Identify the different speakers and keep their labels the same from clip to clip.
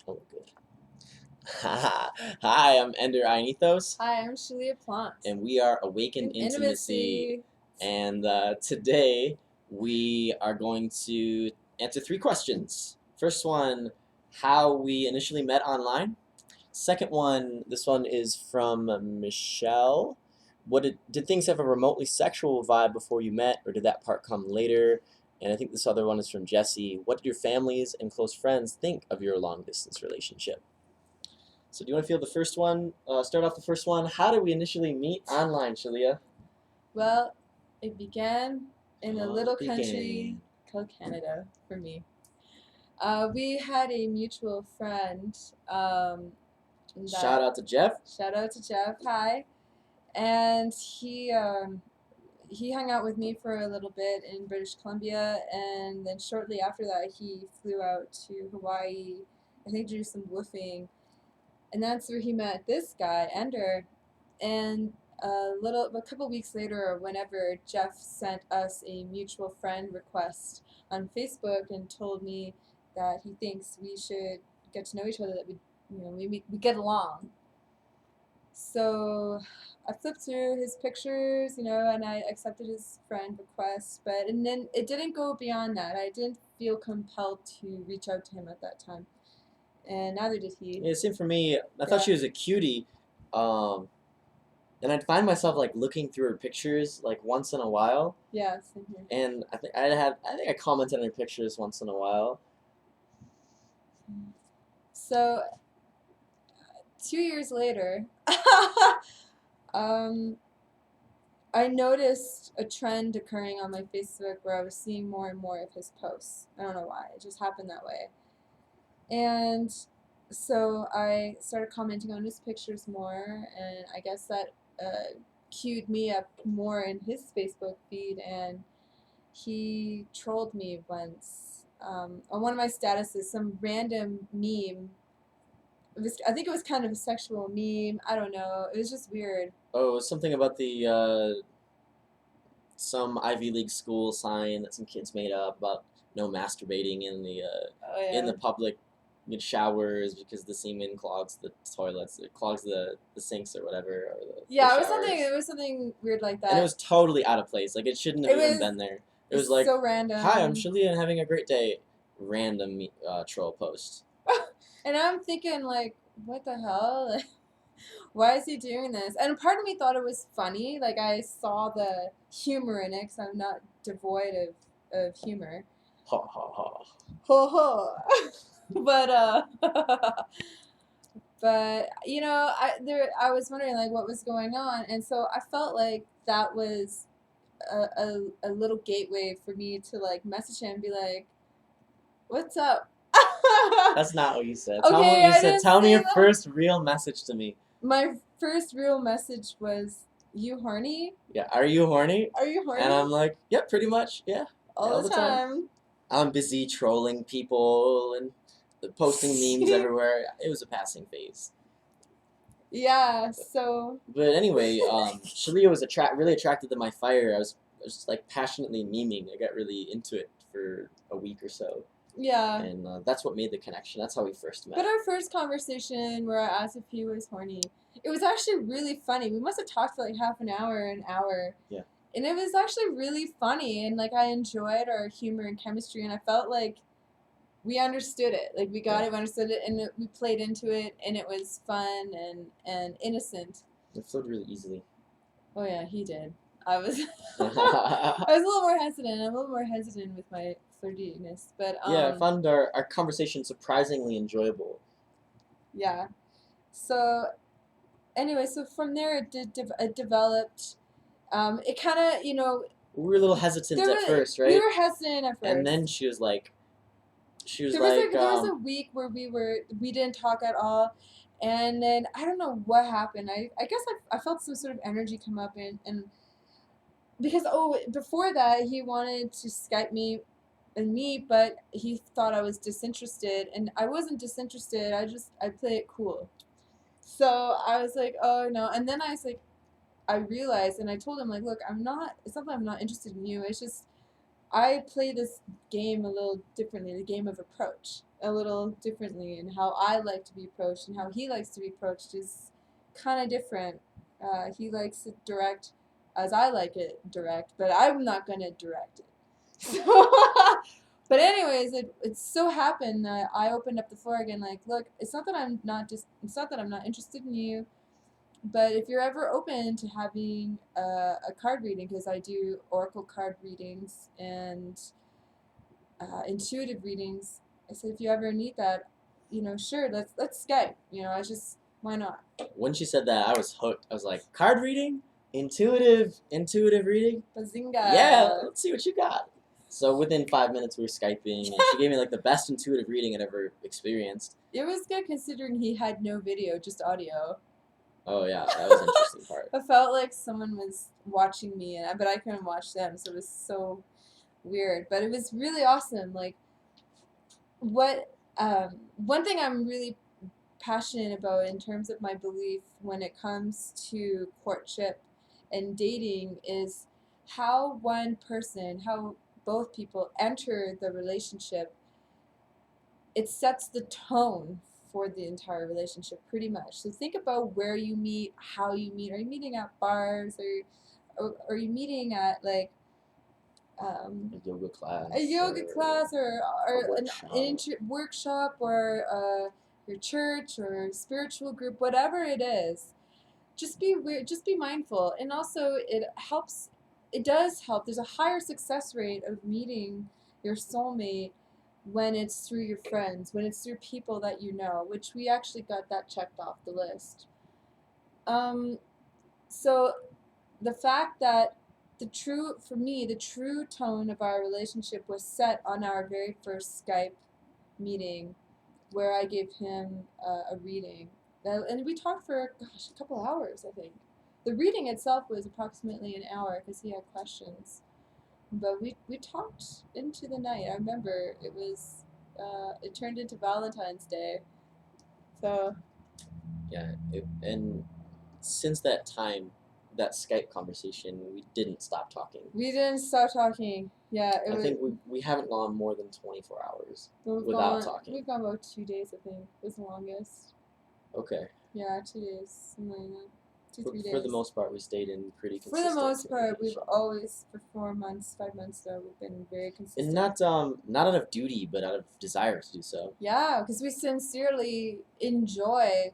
Speaker 1: Oh, good. Hi, I'm Ender Ionethos,
Speaker 2: Hi, I'm Shaleia Plant.
Speaker 1: and we are Awakened Intimacy. And today we are going to answer 3 questions. First one, how we initially met online. Second one, this one is from Michelle. Did things have a remotely sexual vibe before you met, or did that part come later? And I think this other one is from Jesse. What did your families and close friends think of your long distance relationship? So do you want to feel the first one? Start off the first one. How did we initially meet online, Shaleia?
Speaker 2: Well, it began in a little country called Canada for me. We had a mutual friend.
Speaker 1: Shout out to Jeff.
Speaker 2: Shout out to Jeff. Hi. And he hung out with me for a little bit in British Columbia, and then shortly after that, he flew out to Hawaii. I think to do some woofing, and that's where he met this guy, Ender. And a couple weeks later, or whenever, Jeff sent us a mutual friend request on Facebook and told me that he thinks we should get to know each other, that we get along. So I flipped through his pictures, and I accepted his friend request, and then it didn't go beyond that. I didn't feel compelled to reach out to him at that time, and neither did he.
Speaker 1: Yeah, same for me. I thought she was a cutie, and I'd find myself like looking through her pictures like once in a while.
Speaker 2: Yeah, same here.
Speaker 1: And I think I commented on her pictures once in a while.
Speaker 2: So 2 years later, I noticed a trend occurring on my Facebook where I was seeing more and more of his posts. I don't know why. It just happened that way. And so I started commenting on his pictures more, and I guess that queued me up more in his Facebook feed, and he trolled me once on one of my statuses, some random meme. I think it was kind of a sexual meme. I don't know. It was just weird.
Speaker 1: Oh, it was something about the some Ivy League school sign that some kids made up about no masturbating in the in the public showers because the semen clogs the toilets, it clogs the sinks or whatever. Or
Speaker 2: yeah, it was something weird like that.
Speaker 1: And it was totally out of place. Like it shouldn't have even been there. It was like,
Speaker 2: so random.
Speaker 1: Hi, I'm Shaleia and having a great day. Random troll post.
Speaker 2: And I'm thinking, like, what the hell? Like, why is he doing this? And part of me thought it was funny. Like, I saw the humor in it, because I'm not devoid of humor.
Speaker 1: Ha ha ha.
Speaker 2: Ho ho. But I was wondering, like, what was going on, and so I felt like that was a little gateway for me to like message him and be like, "What's up?"
Speaker 1: That's not what you said.
Speaker 2: Okay,
Speaker 1: Tell me what you said. Tell me your first real message to me.
Speaker 2: My first real message was, "You horny?"
Speaker 1: Yeah, are you horny?
Speaker 2: Are you horny?
Speaker 1: And I'm like, yeah, pretty much, yeah.
Speaker 2: All the time.
Speaker 1: I'm busy trolling people and posting memes everywhere. It was a passing phase.
Speaker 2: Yeah, so.
Speaker 1: But anyway, Shaleia was really attracted to my fire. I was just like passionately memeing. I got really into it for a week or so.
Speaker 2: Yeah.
Speaker 1: And that's what made the connection. That's how we first met.
Speaker 2: But our first conversation where I asked if he was horny, it was actually really funny. We must have talked for like half an hour.
Speaker 1: Yeah.
Speaker 2: And it was actually really funny, and like I enjoyed our humor and chemistry, and I felt like we understood it. Like we got it, we understood it, and we played into it, and it was fun and innocent.
Speaker 1: It flowed really easily.
Speaker 2: Oh yeah, he did. I was I was a little more hesitant. I'm a little more hesitant with my flirtiness, but
Speaker 1: yeah, I found our conversation surprisingly enjoyable.
Speaker 2: Yeah. So anyway, so from there it developed. It kind of, we
Speaker 1: were a little hesitant at first, right?
Speaker 2: We were hesitant at first,
Speaker 1: and then she was like,
Speaker 2: there was a week where we didn't talk at all. And then I don't know what happened. I guess I felt some sort of energy come up, and because before that he wanted to Skype me and meet, but he thought I was disinterested, and I wasn't disinterested. I play it cool. So I was like, oh no. And then I realized, and I told him, like, look, it's not that I'm not interested in you. It's just I play this game a little differently, the game of approach, a little differently, and how I like to be approached and how he likes to be approached is kind of different. He likes it direct, as I like it direct, but I'm not gonna direct it. But anyways, it so happened that I opened up the floor again. Like, look, it's not that I'm not interested in you, but if you're ever open to having a card reading, because I do oracle card readings and intuitive readings, I said if you ever need that, sure, let's Skype. I was just, why not?
Speaker 1: When she said that, I was hooked. I was like, card reading, intuitive reading.
Speaker 2: Bazinga!
Speaker 1: Yeah, let's see what you got. So within 5 minutes, we were Skyping, and she gave me like the best intuitive reading I'd ever experienced.
Speaker 2: It was good considering he had no video, just audio.
Speaker 1: Oh yeah, that was an interesting part.
Speaker 2: I felt like someone was watching me, but I couldn't watch them, so it was so weird. But it was really awesome. Like, one thing I'm really passionate about in terms of my belief when it comes to courtship and dating is how how both people enter the relationship. It sets the tone for the entire relationship pretty much. So think about where you meet, how you meet. Are you meeting at bars, or are you meeting at like
Speaker 1: A yoga class.
Speaker 2: or an
Speaker 1: workshop.
Speaker 2: workshop or your church or spiritual group, whatever it is. Just be weird. Just be mindful, and also it helps. It does help. There's a higher success rate of meeting your soulmate when it's through your friends, when it's through people that you know, which we actually got that checked off the list. So the fact that the true tone of our relationship was set on our very first Skype meeting, where I gave him a reading, and we talked for a couple hours. I think the reading itself was approximately an hour because he had questions, but we talked into the night. I remember it turned into Valentine's Day, so
Speaker 1: Yeah, and since that time, that Skype conversation, we didn't stop talking.
Speaker 2: we didn't stop talking. Yeah,
Speaker 1: I think we haven't gone more than 24 hours
Speaker 2: we've
Speaker 1: without talking.
Speaker 2: We've gone about 2 days. I think was the longest.
Speaker 1: Okay.
Speaker 2: Yeah, 2 days, something like that. 3 days.
Speaker 1: For the most part, we stayed in pretty
Speaker 2: For
Speaker 1: consistent
Speaker 2: the most part, we've
Speaker 1: communication.
Speaker 2: always, for 4 months, 5 months though, we've been very consistent.
Speaker 1: And not out of duty, but out of desire to do so.
Speaker 2: Yeah, because we sincerely enjoy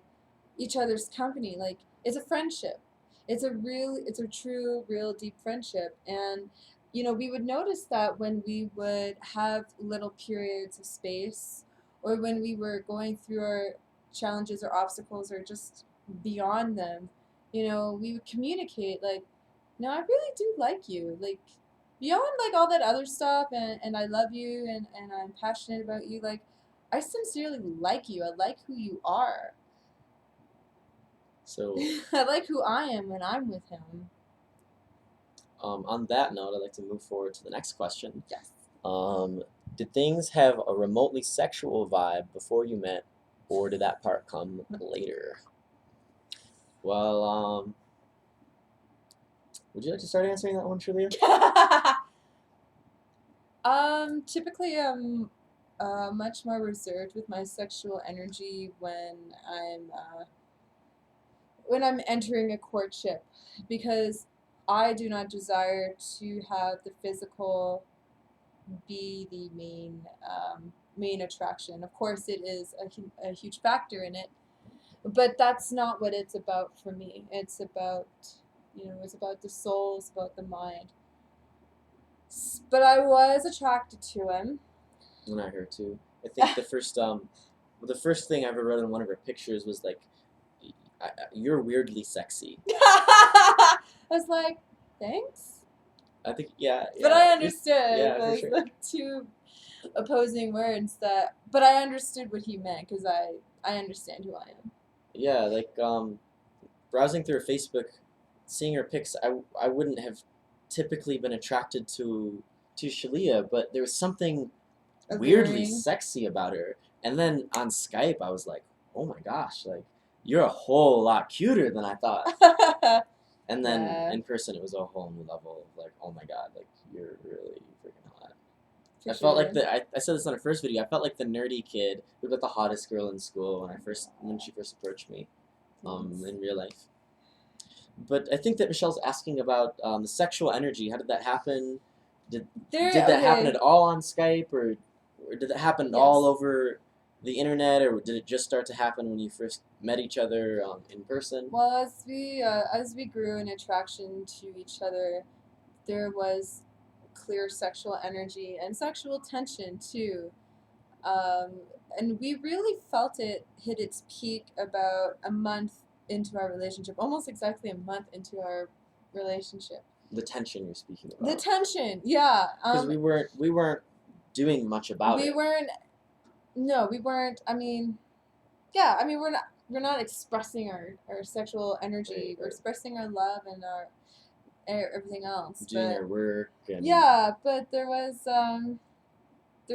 Speaker 2: each other's company. Like, it's a friendship. It's a true, real, deep friendship. And, we would notice that when we would have little periods of space, or when we were going through our challenges or obstacles or just beyond them, we would communicate like, no, I really do like you. Like, beyond like all that other stuff, and I love you, and I'm passionate about you. Like, I sincerely like you. I like who you are.
Speaker 1: So
Speaker 2: I like who I am when I'm with him.
Speaker 1: on that note, I'd like to move forward to the next question.
Speaker 2: Yes.
Speaker 1: Did things have a remotely sexual vibe before you met, or did that part come later? Well, would you like to start answering that one, Shaleia?
Speaker 2: Typically I'm much more reserved with my sexual energy when I'm entering a courtship, because I do not desire to have the physical be the main attraction. Of course, it is a huge factor in it, but that's not what it's about for me. It's about it's about the soul, it's about the mind. But I was attracted to him.
Speaker 1: And I heard too. I think the first thing I ever wrote in one of her pictures was like, "You're weirdly sexy."
Speaker 2: I was like, thanks.
Speaker 1: I think yeah.
Speaker 2: But I understood.
Speaker 1: Yeah,
Speaker 2: it
Speaker 1: for
Speaker 2: was
Speaker 1: sure.
Speaker 2: like two opposing words but I understood what he meant, because I understand who I am.
Speaker 1: Yeah, like browsing through her Facebook, seeing her pics, I wouldn't have typically been attracted to Shaleia, but there was something weirdly sexy about her. And then on Skype, I was like, oh my gosh, like you're a whole lot cuter than I thought. And then in person, it was a whole new level of like, oh my god, like you're really freaking hot.
Speaker 2: For
Speaker 1: I felt like
Speaker 2: sure.
Speaker 1: I said this on our first video. I felt like the nerdy kid who was the hottest girl in school when she first approached me,
Speaker 2: Yes.
Speaker 1: in real life. But I think that Michelle's asking about the sexual energy. How did that happen? Did
Speaker 2: There.
Speaker 1: did that happen
Speaker 2: Okay.
Speaker 1: at all on Skype, or did that happen all
Speaker 2: Yes.
Speaker 1: over the internet, or did it just start to happen when you first met each other in person?
Speaker 2: Well, as we grew in attraction to each other, there was clear sexual energy and sexual tension too. Um, and we really felt it hit its peak about a month into our relationship, almost exactly a month into our relationship.
Speaker 1: The tension you're speaking
Speaker 2: The
Speaker 1: about,
Speaker 2: tension, yeah.
Speaker 1: because we weren't doing much about
Speaker 2: We
Speaker 1: it.
Speaker 2: weren't. No, we weren't. I mean, yeah. I mean, we're not expressing our sexual energy. We're
Speaker 1: Right.
Speaker 2: expressing our love and our everything else.
Speaker 1: Doing
Speaker 2: But
Speaker 1: our work and
Speaker 2: yeah, but there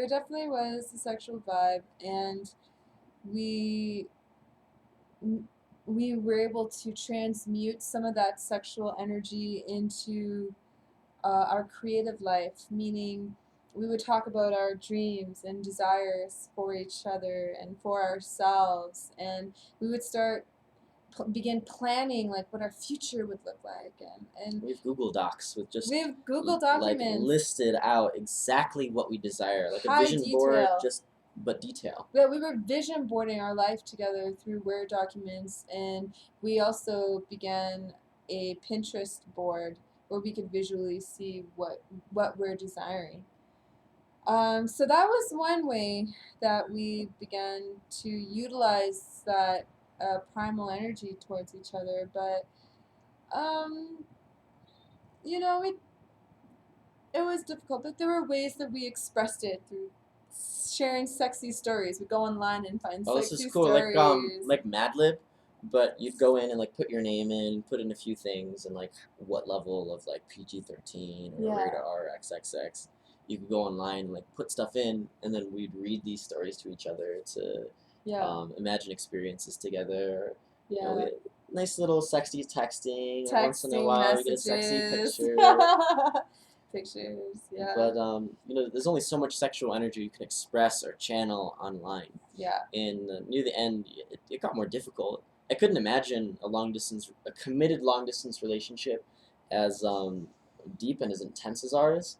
Speaker 2: definitely was a sexual vibe, and we we were able to transmute some of that sexual energy into our creative life, meaning we would talk about our dreams and desires for each other and for ourselves, and we would begin planning like what our future would look like, and
Speaker 1: we have Google Docs with just
Speaker 2: we have Google
Speaker 1: like
Speaker 2: documents,
Speaker 1: listed out exactly what we desire, like a
Speaker 2: high
Speaker 1: vision board,
Speaker 2: detail.
Speaker 1: just but detail.
Speaker 2: But we were vision boarding our life together through Word documents, and we also began a Pinterest board where we could visually see what we're desiring. So that was one way that we began to utilize that primal energy towards each other. But um, you know, it was difficult. But there were ways that we expressed it through sharing sexy stories. We go online and find
Speaker 1: Oh, this is
Speaker 2: sexy
Speaker 1: cool.
Speaker 2: stories.
Speaker 1: Like Mad Lib, but you'd go in and like put your name in, put in a few things, and like what level of like PG-13 or rated
Speaker 2: Yeah,
Speaker 1: R XXX. You could go online and like put stuff in, and then we'd read these stories to each other to
Speaker 2: yeah,
Speaker 1: imagine experiences together. You know, we
Speaker 2: yeah.
Speaker 1: had nice little sexy texting. Every once in a
Speaker 2: Texting
Speaker 1: while, we get a sexy
Speaker 2: messages.
Speaker 1: picture.
Speaker 2: Pictures, yeah.
Speaker 1: But there's only so much sexual energy you can express or channel online.
Speaker 2: Yeah.
Speaker 1: And near the end, it got more difficult. I couldn't imagine a committed long distance relationship as deep and as intense as ours,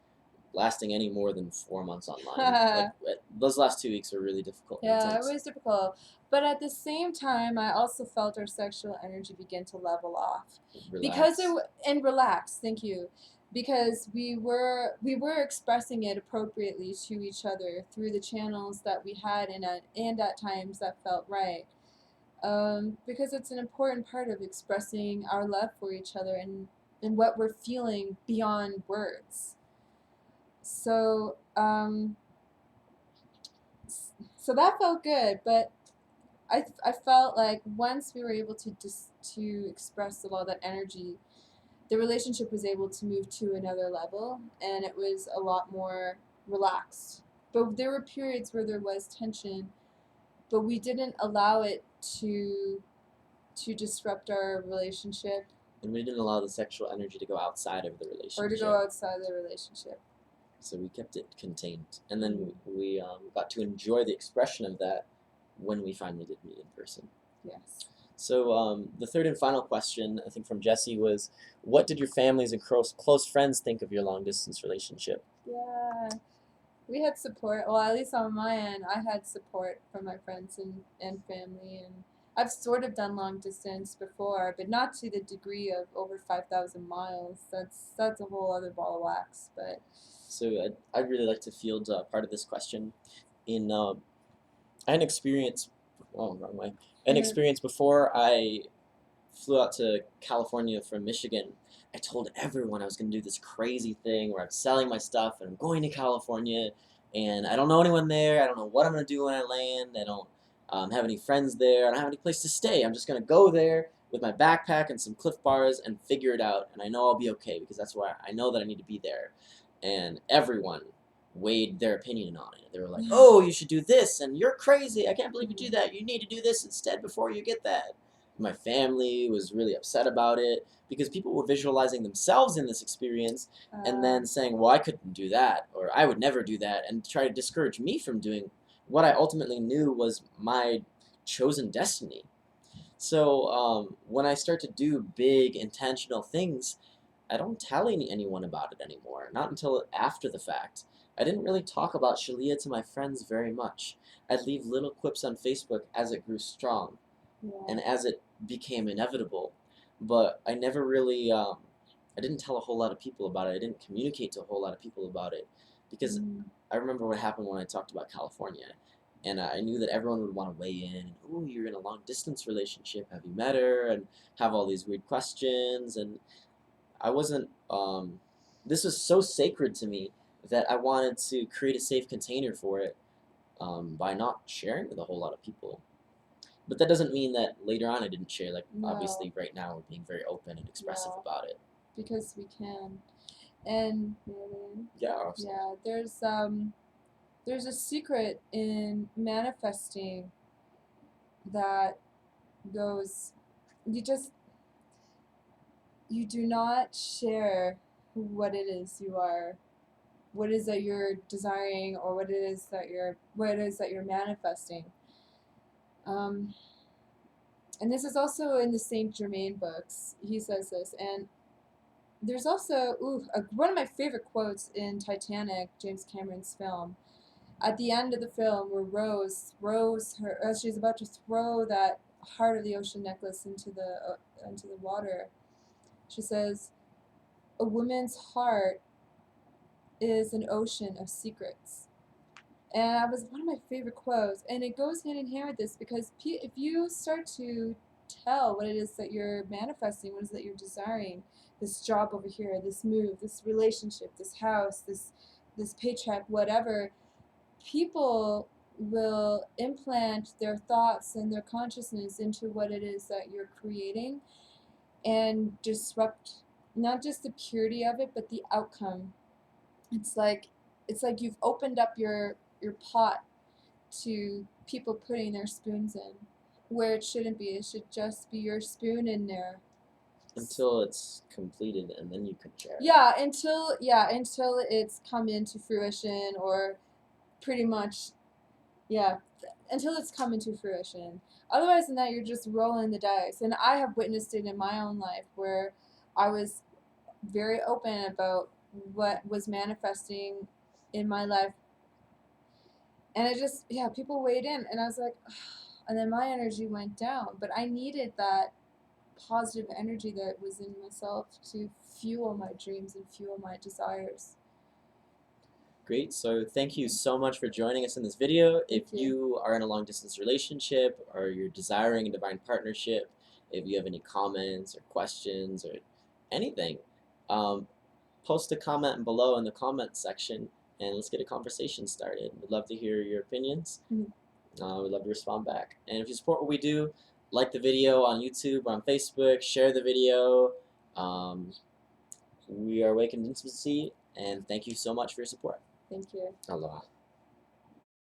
Speaker 1: lasting any more than 4 months online. Like those last 2 weeks were really difficult and
Speaker 2: Yeah, it
Speaker 1: intense.
Speaker 2: was difficult. But at the same time, I also felt our sexual energy begin to level off. Because
Speaker 1: Relax.
Speaker 2: and relax, thank you. Because we were expressing it appropriately to each other through the channels that we had and at times that felt right. Because it's an important part of expressing our love for each other and what we're feeling beyond words. So, so that felt good, but I felt like once we were able to express a lot of that energy, the relationship was able to move to another level, and it was a lot more relaxed. But there were periods where there was tension, but we didn't allow it to disrupt our relationship
Speaker 1: And we didn't allow the sexual energy to go outside of the
Speaker 2: or to
Speaker 1: relationship.
Speaker 2: go outside the relationship.
Speaker 1: So we kept it contained. And then we got to enjoy the expression of that when we finally did meet in person.
Speaker 2: Yes.
Speaker 1: So the third and final question, I think from Jesse, was what did your families and close friends think of your long distance relationship?
Speaker 2: Yeah. We had support. Well, at least on my end, I had support from my friends and family. And I've sort of done long distance before, but not to the degree of over 5,000 miles. That's a whole other ball of wax. But
Speaker 1: So I'd really like to field part of this question. I had an experience, oh, wrong way. An experience before I flew out to California from Michigan. I told everyone I was going to do this crazy thing where I'm selling my stuff and I'm going to California, and I don't know anyone there. I don't know what I'm going to do when I land. I don't have any friends there. I don't have any place to stay. I'm just going to go there with my backpack and some Cliff Bars and figure it out, and I know I'll be okay because that's why I know that I need to be there. And everyone weighed their opinion on it. They were like, "Oh, you should do this, and you're crazy. I can't believe you do that. You need to do this instead before you get that." my family was really upset about it because people were visualizing themselves in this experience and then saying, well, I couldn't do that, or I would never do that, and try to discourage me from doing what I ultimately knew was my chosen destiny. So when I start to do big intentional things, I don't tell anyone about it anymore, not until after the fact. I didn't really talk about Shaleia to my friends very much. I'd leave little clips on Facebook as it grew strong and
Speaker 2: Yeah.
Speaker 1: as it became inevitable. But I never really, I didn't tell a whole lot of people about it. I didn't communicate to a whole lot of people about it because I remember what happened when I talked about California. And I knew that everyone would want to weigh in. Oh, you're in a long distance relationship. Have you met her? And have all these weird questions. And I wasn't, this was so sacred to me that I wanted to create a safe container for it by not sharing with a whole lot of people. But that doesn't mean that later on I didn't share. Like,
Speaker 2: No.
Speaker 1: obviously, right now we're being very open and expressive
Speaker 2: Yeah.
Speaker 1: about it.
Speaker 2: Because we can. And
Speaker 1: Yeah.
Speaker 2: yeah, there's a secret in manifesting that goes, you do not share what it is you are, what it is that you're desiring, or what it is that you're manifesting. And this is also in the Saint Germain books. He says this, and there's also one of my favorite quotes in Titanic, James Cameron's film. At the end of the film, where she's about to throw that heart of the ocean necklace into the water, she says, "A woman's heart is an ocean of secrets." And that was one of my favorite quotes. And it goes hand in hand with this because if you start to tell what it is that you're manifesting, what it is that you're desiring, this job over here, this move, this relationship, this house, this paycheck, whatever, people will implant their thoughts and their consciousness into what it is that you're creating and disrupt not just the purity of it, but the outcome. It's like you've opened up your pot to people putting their spoons in where it shouldn't be. It should just be your spoon in there
Speaker 1: Until it's completed, and then you can share.
Speaker 2: Until it's come into fruition, or pretty much until it's come into fruition. Otherwise than that, you're just rolling the dice. And I have witnessed it in my own life where I was very open about what was manifesting in my life, and it just people weighed in, and I was like, and then my energy went down, but I needed that positive energy that was in myself to fuel my dreams and fuel my desires.
Speaker 1: Great. So thank you so much for joining us in this video. If
Speaker 2: Thank you.
Speaker 1: you are in a long distance relationship or you're desiring a divine partnership, if you have any comments or questions or anything, post a comment below in the comment section and let's get a conversation started. We'd love to hear your opinions. We'd love to respond back. And if you support what we do, like the video on YouTube or on Facebook, share the video. We are Awakened Intimacy, and thank you so much for your support.
Speaker 2: Thank you.
Speaker 1: Aloha.